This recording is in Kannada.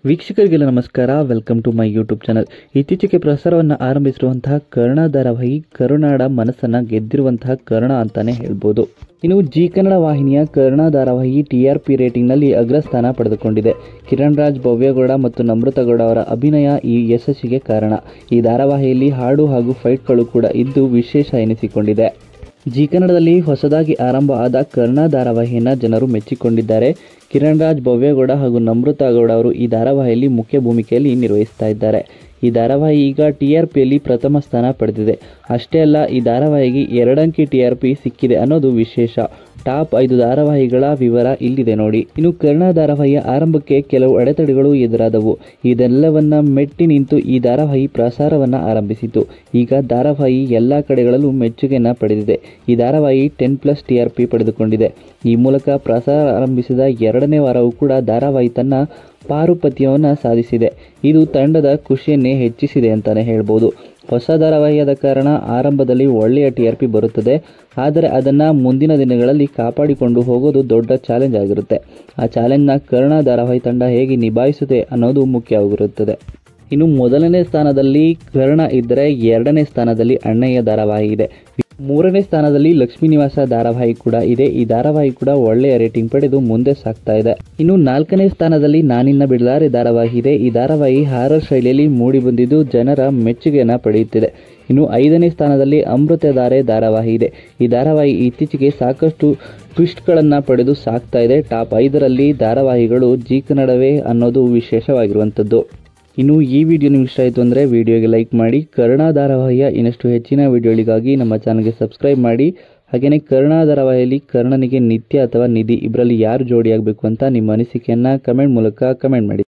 ವೀಕ್ಷಕರಿಗೆಲ್ಲ ನಮಸ್ಕಾರ. Welcome to my YouTube channel. ಇತ್ತೀಚೆಗೆ ಪ್ರಸಾರವನ್ನು ಆರಂಭಿಸಿರುವಂತಹ ಕರ್ಣ ಧಾರಾವಾಹಿ ಕರುನಾಡ ಮನಸ್ಸನ್ನು ಗೆದ್ದಿರುವಂತಹ ಕರ್ಣ ಅಂತಾನೆ ಹೇಳ್ಬೋದು. ಇನ್ನು ಜಿ ಕನ್ನಡ ವಾಹಿನಿಯ ಕರ್ಣ ಧಾರಾವಾಹಿ TRP ರೇಟಿಂಗ್ನಲ್ಲಿ ಅಗ್ರಸ್ಥಾನ ಪಡೆದುಕೊಂಡಿದೆ. ಕಿರಣ್ ರಾಜ್, ಭವ್ಯಗೌಡ ಮತ್ತು ನಮ್ರತಾ ಗೌಡ ಅವರ ಅಭಿನಯ ಈ ಯಶಸ್ಸಿಗೆ ಕಾರಣ. ಈ ಧಾರಾವಾಹಿಯಲ್ಲಿ ಹಾಡು ಹಾಗೂ ಫೈಟ್ಗಳು ಕೂಡ ಇದ್ದು ವಿಶೇಷ ಎನಿಸಿಕೊಂಡಿದೆ. ಜಿ ಕನ್ನಡದಲ್ಲಿ ಹೊಸದಾಗಿ ಆರಂಭ ಆದ ಕರ್ಣ ಧಾರಾವಾಹಿಯನ್ನು ಜನರು ಮೆಚ್ಚಿಕೊಂಡಿದ್ದಾರೆ. ಕಿರಣ್ ರಾಜ್, ಭವ್ಯಗೌಡ ಹಾಗೂ ನಮ್ರತಾ ಗೌಡ ಅವರು ಈ ಧಾರಾವಾಹಿಯಲ್ಲಿ ಮುಖ್ಯ ಭೂಮಿಕೆಯಲ್ಲಿ ನಿರ್ವಹಿಸ್ತಾ ಇದ್ದಾರೆ. ಈ ಧಾರಾವಾಹಿ ಈಗ TRPಯಲ್ಲಿ ಪ್ರಥಮ ಸ್ಥಾನ ಪಡೆದಿದೆ. ಅಷ್ಟೇ ಅಲ್ಲ, ಈ ಧಾರಾವಾಹಿಗೆ 2 ಅಂಕಿ TRP ಸಿಕ್ಕಿದೆ ಅನ್ನೋದು ವಿಶೇಷ. ಟಾಪ್ 5 ಧಾರಾವಾಹಿಗಳ ವಿವರ ಇಲ್ಲಿದೆ ನೋಡಿ. ಇನ್ನು ಕರ್ಣ ಧಾರಾವಾಹಿಯ ಆರಂಭಕ್ಕೆ ಕೆಲವು ಅಡೆತಡೆಗಳು ಎದುರಾದವು. ಇದೆಲ್ಲವನ್ನ ಮೆಟ್ಟಿ ನಿಂತು ಈ ಧಾರಾವಾಹಿ ಪ್ರಸಾರವನ್ನು ಆರಂಭಿಸಿತು. ಈಗ ಧಾರಾವಾಹಿ ಎಲ್ಲ ಕಡೆಗಳಲ್ಲೂ ಮೆಚ್ಚುಗೆಯನ್ನು ಪಡೆದಿದೆ. ಈ ಧಾರಾವಾಹಿ 10+ TRP ಪಡೆದುಕೊಂಡಿದೆ. ಈ ಮೂಲಕ ಪ್ರಸಾರ ಆರಂಭಿಸಿದ 2ನೇ ವಾರವೂ ಕೂಡ ಧಾರಾವಾಹಿ ತನ್ನ ಪಾರುಪತ್ಯವನ್ನು ಸಾಧಿಸಿದೆ. ಇದು ತಂಡದ ಖುಷಿಯನ್ನೇ ಹೆಚ್ಚಿಸಿದೆ ಅಂತಾನೆ ಹೇಳ್ಬೋದು. ಹೊಸ ಧಾರಾವಾಹಿಯಾದ ಕಾರಣ ಆರಂಭದಲ್ಲಿ ಒಳ್ಳೆಯ TRP ಬರುತ್ತದೆ. ಆದರೆ ಅದನ್ನು ಮುಂದಿನ ದಿನಗಳಲ್ಲಿ ಕಾಪಾಡಿಕೊಂಡು ಹೋಗೋದು ದೊಡ್ಡ ಚಾಲೆಂಜ್ ಆಗಿರುತ್ತೆ. ಆ ಚಾಲೆಂಜ್ನ ಕರ್ಣ ಧಾರಾವಾಹಿ ತಂಡ ಹೇಗೆ ನಿಭಾಯಿಸುತ್ತೆ ಅನ್ನೋದು ಮುಖ್ಯವಾಗಿರುತ್ತದೆ. ಇನ್ನು ಮೊದಲನೇ ಸ್ಥಾನದಲ್ಲಿ ಕರ್ಣ ಇದ್ದರೆ 2ನೇ ಸ್ಥಾನದಲ್ಲಿ ಅಣ್ಣಯ್ಯ ಧಾರಾವಾಹಿ ಇದೆ. 3ನೇ ಸ್ಥಾನದಲ್ಲಿ ಲಕ್ಷ್ಮೀ ನಿವಾಸ ಧಾರಾವಾಹಿ ಕೂಡ ಇದೆ. ಈ ಧಾರಾವಾಹಿ ಕೂಡ ಒಳ್ಳೆಯ ರೇಟಿಂಗ್ ಪಡೆದು ಮುಂದೆ ಸಾಗ್ತಾ ಇದೆ. ಇನ್ನು 4ನೇ ಸ್ಥಾನದಲ್ಲಿ ನಾನಿನ್ನ ಬಿಡಲಾರೆ ಧಾರಾವಾಹಿ ಇದೆ. ಈ ಧಾರಾವಾಹಿ ಹಾರರ್ ಶೈಲಿಯಲ್ಲಿ ಮೂಡಿ ಬಂದಿದ್ದು ಜನರ ಮೆಚ್ಚುಗೆಯನ್ನು ಪಡೆಯುತ್ತಿದೆ. ಇನ್ನು 5ನೇ ಸ್ಥಾನದಲ್ಲಿ ಅಮೃತಧಾರೆ ಧಾರಾವಾಹಿ ಇದೆ. ಈ ಧಾರಾವಾಹಿ ಇತ್ತೀಚೆಗೆ ಸಾಕಷ್ಟು ಟ್ವಿಸ್ಟ್ಗಳನ್ನು ಪಡೆದು ಸಾಗ್ತಾ ಇದೆ. ಟಾಪ್ 5ರಲ್ಲಿ ಧಾರಾವಾಹಿಗಳು ಜಿ ಕನ್ನಡವೇ ಅನ್ನೋದು ವಿಶೇಷವಾಗಿರುವಂಥದ್ದು. ಇನ್ನು ಈ ವಿಡಿಯೋ ನಿಮ್ಗೆ ಇಷ್ಟ ಆಯಿತು ಅಂದರೆ ವಿಡಿಯೋಗೆ ಲೈಕ್ ಮಾಡಿ. ಕರ್ಣ ಧಾರಾವಾಹಿಯ ಇನ್ನಷ್ಟು ಹೆಚ್ಚಿನ ವಿಡಿಯೋಗಳಿಗಾಗಿ ನಮ್ಮ ಚಾನಲ್ಗೆ ಸಬ್ಸ್ಕ್ರೈಬ್ ಮಾಡಿ. ಹಾಗೆಯೇ ಕರ್ಣ ಧಾರಾವಾಹಿಯಲ್ಲಿ ಕರ್ಣನಿಗೆ ನಿತ್ಯ ಅಥವಾ ನಿಧಿ ಇಬ್ಬರಲ್ಲಿ ಯಾರು ಜೋಡಿಯಾಗಬೇಕು ಅಂತ ನಿಮ್ಮ ಅನಿಸಿಕೆಯನ್ನು ಕಮೆಂಟ್ ಮೂಲಕ ಕಮೆಂಟ್ ಮಾಡಿ.